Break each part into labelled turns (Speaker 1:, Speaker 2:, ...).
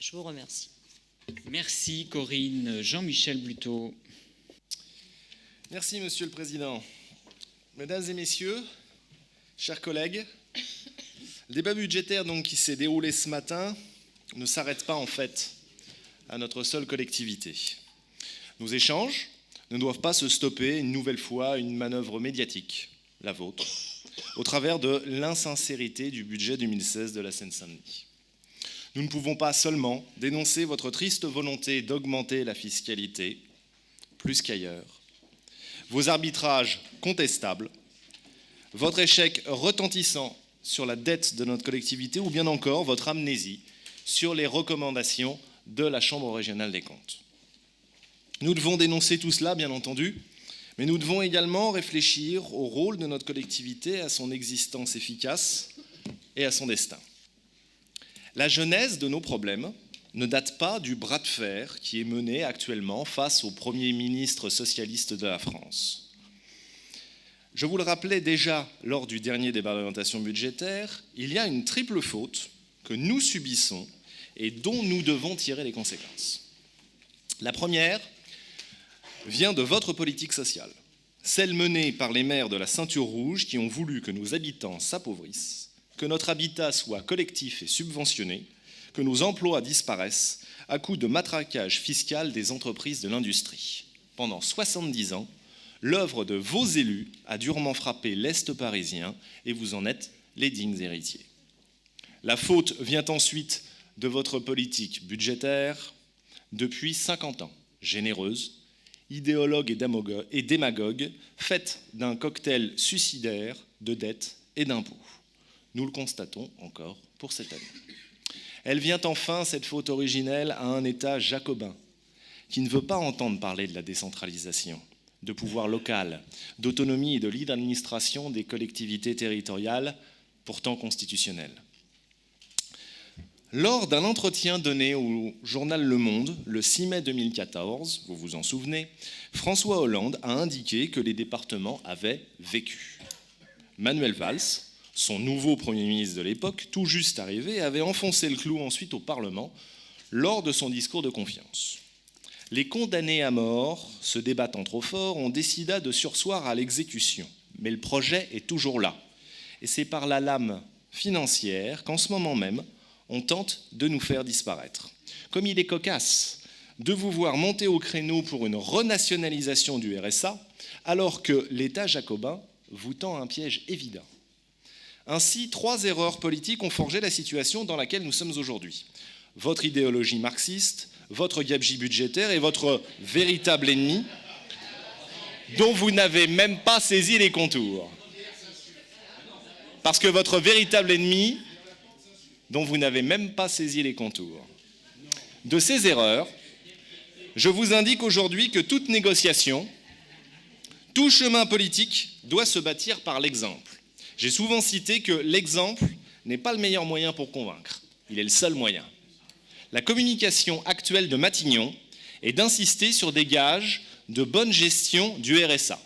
Speaker 1: Je vous remercie.
Speaker 2: Merci Corinne. Jean-Michel Bluteau.
Speaker 3: Merci Monsieur le Président. Mesdames et Messieurs, chers collègues, le débat budgétaire qui s'est déroulé ce matin ne s'arrête pas en fait à notre seule collectivité. Nos échanges ne doivent pas se stopper une nouvelle fois à une manœuvre médiatique, la vôtre, au travers de l'insincérité du budget 2016 de la Seine-Saint-Denis. Nous ne pouvons pas seulement dénoncer votre triste volonté d'augmenter la fiscalité, plus qu'ailleurs, vos arbitrages contestables, votre échec retentissant sur la dette de notre collectivité ou bien encore votre amnésie sur les recommandations de la Chambre régionale des comptes. Nous devons dénoncer tout cela, bien entendu, mais nous devons également réfléchir au rôle de notre collectivité, à son existence efficace et à son destin. La genèse de nos problèmes ne date pas du bras de fer qui est mené actuellement face au Premier ministre socialiste de la France. Je vous le rappelais déjà lors du dernier débat d'orientation budgétaire, il y a une triple faute que nous subissons et dont nous devons tirer les conséquences. La première vient de votre politique sociale, celle menée par les maires de la Ceinture Rouge qui ont voulu que nos habitants s'appauvrissent, que notre habitat soit collectif et subventionné, que nos emplois disparaissent à coup de matraquage fiscal des entreprises de l'industrie. Pendant 70 ans, l'œuvre de vos élus a durement frappé l'Est parisien et vous en êtes les dignes héritiers. La faute vient ensuite de votre politique budgétaire depuis 50 ans, généreuse, idéologue et démagogue, faite d'un cocktail suicidaire de dettes et d'impôts. Nous le constatons encore pour cette année. Elle vient enfin, cette faute originelle, à un État jacobin qui ne veut pas entendre parler de la décentralisation, de pouvoir local, d'autonomie et de libre administration des collectivités territoriales, pourtant constitutionnelles. Lors d'un entretien donné au journal Le Monde le 6 mai 2014, vous vous en souvenez, François Hollande a indiqué que les départements avaient vécu. Manuel Valls, son nouveau Premier ministre de l'époque, tout juste arrivé, avait enfoncé le clou ensuite au Parlement lors de son discours de confiance. Les condamnés à mort, se débattant trop fort, ont décidé de surseoir à l'exécution. Mais le projet est toujours là. Et c'est par la lame financière qu'en ce moment même, on tente de nous faire disparaître. Comme il est cocasse de vous voir monter au créneau pour une renationalisation du RSA, alors que l'État jacobin vous tend un piège évident. Ainsi, 3 erreurs politiques ont forgé la situation dans laquelle nous sommes aujourd'hui. Votre idéologie marxiste, votre gabegie budgétaire et votre véritable ennemi, dont vous n'avez même pas saisi les contours. Parce que votre véritable ennemi, dont vous n'avez même pas saisi les contours. De ces erreurs, je vous indique aujourd'hui que toute négociation, tout chemin politique doit se bâtir par l'exemple. J'ai souvent cité que l'exemple n'est pas le meilleur moyen pour convaincre, il est le seul moyen. La communication actuelle de Matignon est d'insister sur des gages de bonne gestion du RSA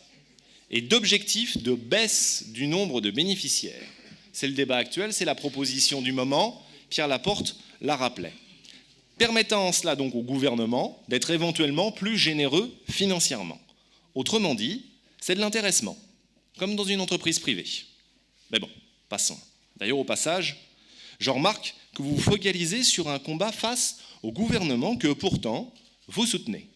Speaker 3: et d'objectifs de baisse du nombre de bénéficiaires. C'est le débat actuel, c'est la proposition du moment, Pierre Laporte la rappelait. Permettant en cela donc au gouvernement d'être éventuellement plus généreux financièrement. Autrement dit, c'est de l'intéressement, comme dans une entreprise privée. Mais bon, passons. D'ailleurs, au passage, je remarque que vous vous focalisez sur un combat face au gouvernement que pourtant vous soutenez.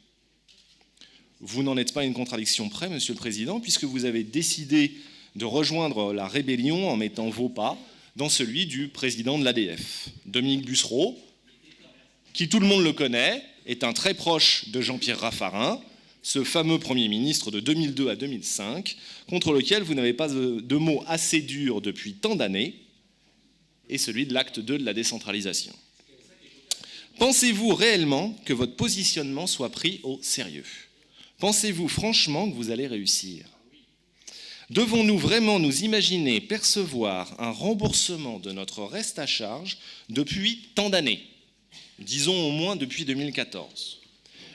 Speaker 3: Vous n'en êtes pas à une contradiction près, Monsieur le Président, puisque vous avez décidé de rejoindre la rébellion en mettant vos pas dans celui du président de l'ADF, Dominique Bussereau, qui, tout le monde le connaît, est un très proche de Jean-Pierre Raffarin, ce fameux Premier ministre de 2002 à 2005, contre lequel vous n'avez pas de mots assez durs depuis tant d'années, et celui de l'acte 2 de la décentralisation. Pensez-vous réellement que votre positionnement soit pris au sérieux? Pensez-vous franchement que vous allez réussir? Devons-nous vraiment nous imaginer percevoir un remboursement de notre reste à charge depuis tant d'années? Disons au moins depuis 2014.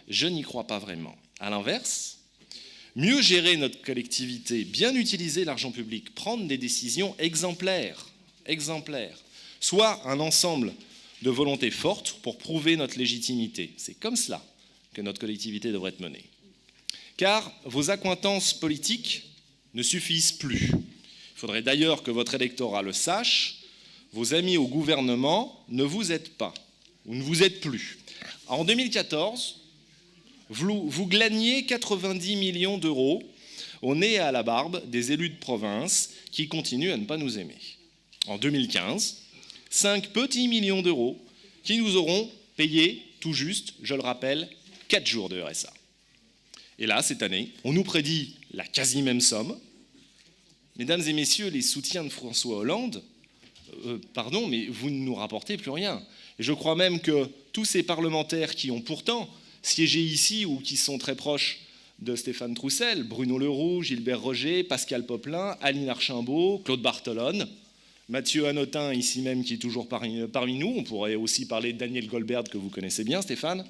Speaker 3: Je n'y crois pas vraiment. À l'inverse, mieux gérer notre collectivité, bien utiliser l'argent public, prendre des décisions exemplaires, soit un ensemble de volonté forte pour prouver notre légitimité. C'est comme cela que notre collectivité devrait être menée. Car vos accointances politiques ne suffisent plus. Il faudrait d'ailleurs que votre électorat le sache. Vos amis au gouvernement ne vous aident pas, ou ne vous aident plus. En 2014, vous glaniez 90 millions d'euros au nez et à la barbe des élus de province qui continuent à ne pas nous aimer. En 2015, 5 petits millions d'euros qui nous auront payé tout juste, je le rappelle, 4 jours de RSA. Et là, cette année, on nous prédit la quasi même somme. Mesdames et messieurs, les soutiens de François Hollande, pardon, mais vous ne nous rapportez plus rien. Et je crois même que tous ces parlementaires qui ont pourtant siégé ici ou qui sont très proches de Stéphane Troussel, Bruno Leroux, Gilbert Roger, Pascal Popelin, Aline Archimbaud, Claude Barthelone, Mathieu Hanotin, ici même, qui est toujours parmi nous. On pourrait aussi parler de Daniel Goldberg, que vous connaissez bien, Stéphane.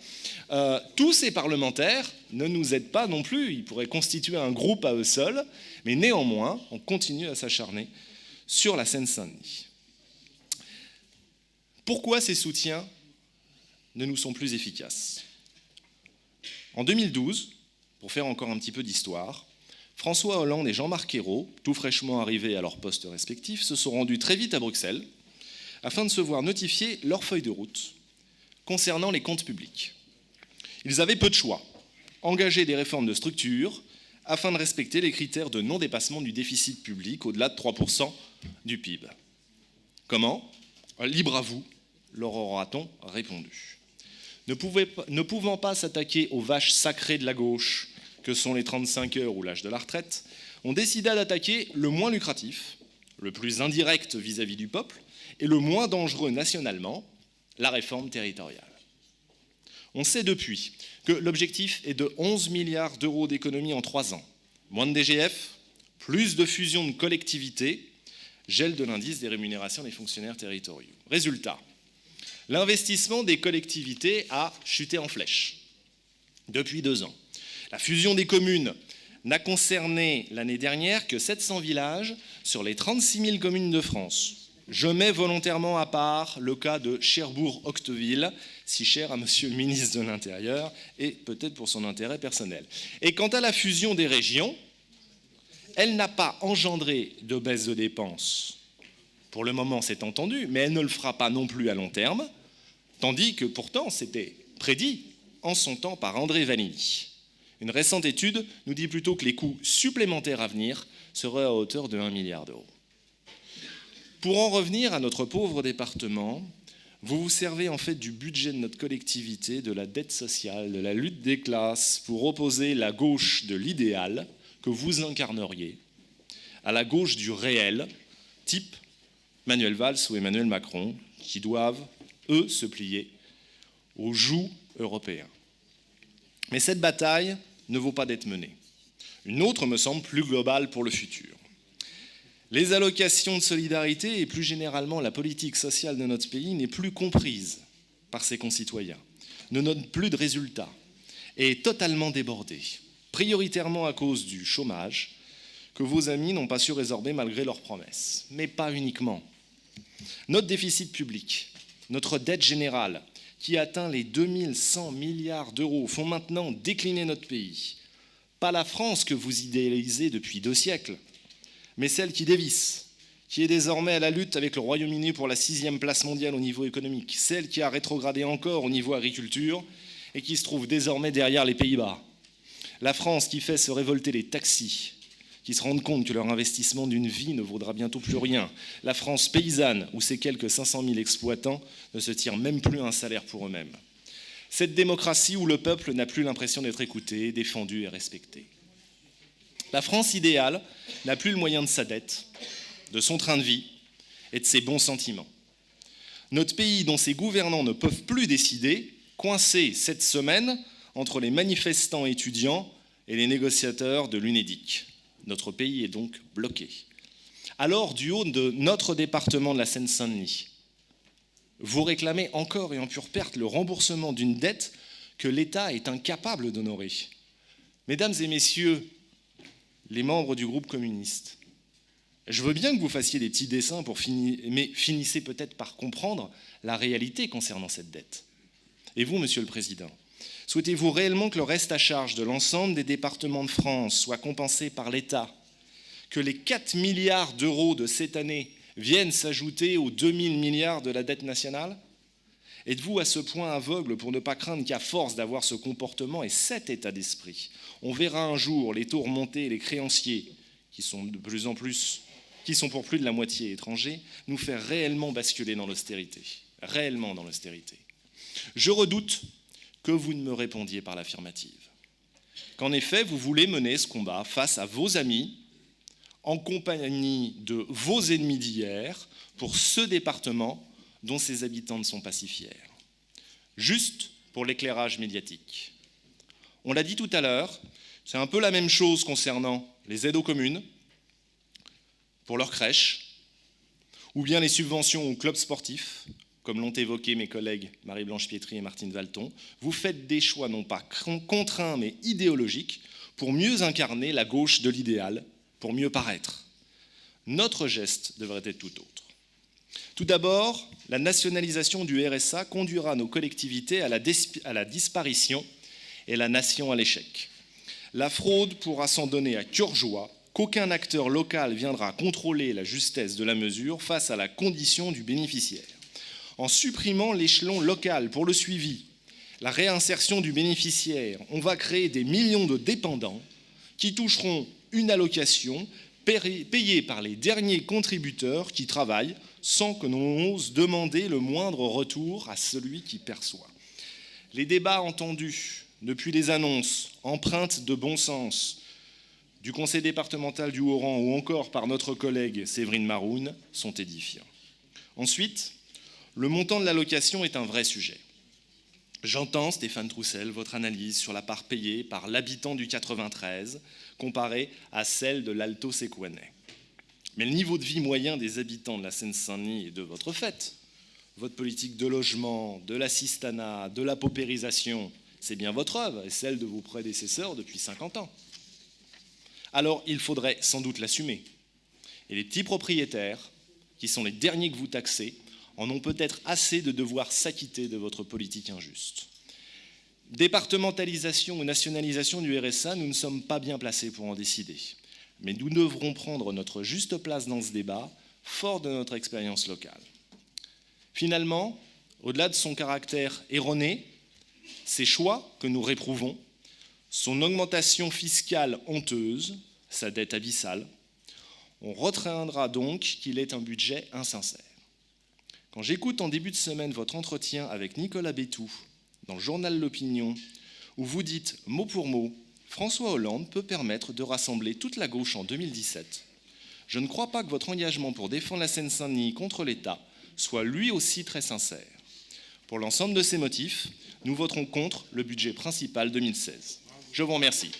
Speaker 3: Tous ces parlementaires ne nous aident pas non plus. Ils pourraient constituer un groupe à eux seuls, mais néanmoins, on continue à s'acharner sur la Seine-Saint-Denis. Pourquoi ces soutiens ne nous sont plus efficaces ? En 2012, pour faire encore un petit peu d'histoire, François Hollande et Jean-Marc Ayrault, tout fraîchement arrivés à leurs postes respectifs, se sont rendus très vite à Bruxelles afin de se voir notifier leur feuille de route concernant les comptes publics. Ils avaient peu de choix, engager des réformes de structure afin de respecter les critères de non-dépassement du déficit public au-delà de 3% du PIB. Comment ? Libre à vous, leur aura-t-on répondu. Ne pouvant pas s'attaquer aux vaches sacrées de la gauche, que sont les 35 heures ou l'âge de la retraite, on décida d'attaquer le moins lucratif, le plus indirect vis-à-vis du peuple, et le moins dangereux nationalement, la réforme territoriale. On sait depuis que l'objectif est de 11 milliards d'euros d'économies en 3 ans. Moins de DGF, plus de fusion de collectivités, gel de l'indice des rémunérations des fonctionnaires territoriaux. Résultat, l'investissement des collectivités a chuté en flèche depuis 2 ans. La fusion des communes n'a concerné l'année dernière que 700 villages sur les 36 000 communes de France. Je mets volontairement à part le cas de Cherbourg-Octeville, si cher à Monsieur le ministre de l'Intérieur, et peut-être pour son intérêt personnel. Et quant à la fusion des régions, elle n'a pas engendré de baisse de dépenses. Pour le moment, c'est entendu, mais elle ne le fera pas non plus à long terme, tandis que pourtant, c'était prédit en son temps par André Vanini. Une récente étude nous dit plutôt que les coûts supplémentaires à venir seraient à hauteur de 1 milliard d'euros. Pour en revenir à notre pauvre département, vous vous servez en fait du budget de notre collectivité, de la dette sociale, de la lutte des classes, pour opposer la gauche de l'idéal que vous incarneriez à la gauche du réel, type Manuel Valls ou Emmanuel Macron, qui doivent, eux, se plier au joug européen. Mais cette bataille ne vaut pas d'être menée. Une autre me semble plus globale pour le futur. Les allocations de solidarité et plus généralement la politique sociale de notre pays n'est plus comprise par ses concitoyens, ne donne plus de résultats et est totalement débordée, prioritairement à cause du chômage que vos amis n'ont pas su résorber malgré leurs promesses. Mais pas uniquement. Notre déficit public, notre dette générale, qui atteint les 2100 milliards d'euros, font maintenant décliner notre pays. Pas la France que vous idéalisez depuis 2 siècles, mais celle qui dévisse, qui est désormais à la lutte avec le Royaume-Uni pour la 6e place mondiale au niveau économique, celle qui a rétrogradé encore au niveau agriculture et qui se trouve désormais derrière les Pays-Bas. La France qui fait se révolter les taxis, qui se rendent compte que leur investissement d'une vie ne vaudra bientôt plus rien. La France paysanne, où ces quelques 500 000 exploitants ne se tirent même plus un salaire pour eux-mêmes. Cette démocratie où le peuple n'a plus l'impression d'être écouté, défendu et respecté. La France idéale n'a plus le moyen de sa dette, de son train de vie et de ses bons sentiments. Notre pays, dont ses gouvernants ne peuvent plus décider, coincé cette semaine entre les manifestants étudiants et les négociateurs de l'UNEDIC. Notre pays est donc bloqué. Alors, du haut de notre département de la Seine-Saint-Denis, vous réclamez encore et en pure perte le remboursement d'une dette que l'État est incapable d'honorer. Mesdames et messieurs, les membres du groupe communiste, Je veux bien que vous fassiez des petits dessins mais finissez peut-être par comprendre la réalité concernant cette dette. Et vous, Monsieur le Président, souhaitez-vous réellement que le reste à charge de l'ensemble des départements de France soit compensé par l'État, que les 4 milliards d'euros de cette année viennent s'ajouter aux 2000 milliards de la dette nationale? Êtes-vous à ce point aveugle pour ne pas craindre qu'à force d'avoir ce comportement et cet état d'esprit, on verra un jour les taux remonter et les créanciers, qui sont pour plus de la moitié étrangers, nous faire réellement basculer dans l'austérité, réellement dans l'austérité? Je redoute que vous ne me répondiez par l'affirmative, qu'en effet vous voulez mener ce combat face à vos amis, en compagnie de vos ennemis d'hier, pour ce département dont ses habitants ne sont pas si fiers. Juste pour l'éclairage médiatique. On l'a dit tout à l'heure, c'est un peu la même chose concernant les aides aux communes, pour leurs crèches, ou bien les subventions aux clubs sportifs, comme l'ont évoqué mes collègues Marie-Blanche Pietri et Martine Valton. Vous faites des choix non pas contraints mais idéologiques pour mieux incarner la gauche de l'idéal, pour mieux paraître. Notre geste devrait être tout autre. Tout d'abord, la nationalisation du RSA conduira nos collectivités à la disparition et la nation à l'échec. La fraude pourra s'en donner à cœur joie qu'aucun acteur local viendra contrôler la justesse de la mesure face à la condition du bénéficiaire. En supprimant l'échelon local pour le suivi, la réinsertion du bénéficiaire, on va créer des millions de dépendants qui toucheront une allocation payée par les derniers contributeurs qui travaillent sans que l'on ose demander le moindre retour à celui qui perçoit. Les débats entendus depuis les annonces empreintes de bon sens du conseil départemental du Haut-Rhin ou encore par notre collègue Séverine Maroun sont édifiants. Ensuite, le montant de l'allocation est un vrai sujet. J'entends, Stéphane Troussel, votre analyse sur la part payée par l'habitant du 93 comparée à celle de l'Alto Sécouanais. Mais le niveau de vie moyen des habitants de la Seine-Saint-Denis est de votre fait. Votre politique de logement, de l'assistanat, de la paupérisation, c'est bien votre œuvre et celle de vos prédécesseurs depuis 50 ans. Alors il faudrait sans doute l'assumer. Et les petits propriétaires, qui sont les derniers que vous taxez, en ont peut-être assez de devoir s'acquitter de votre politique injuste. Départementalisation ou nationalisation du RSA, nous ne sommes pas bien placés pour en décider. Mais nous devrons prendre notre juste place dans ce débat, fort de notre expérience locale. Finalement, au-delà de son caractère erroné, ces choix que nous réprouvons, son augmentation fiscale honteuse, sa dette abyssale, on retiendra donc qu'il est un budget insincère. Quand j'écoute en début de semaine votre entretien avec Nicolas Bétou dans le journal L'Opinion, où vous dites mot pour mot « François Hollande peut permettre de rassembler toute la gauche en 2017 », je ne crois pas que votre engagement pour défendre la Seine-Saint-Denis contre l'État soit lui aussi très sincère. Pour l'ensemble de ces motifs, nous voterons contre le budget principal 2016. Je vous remercie.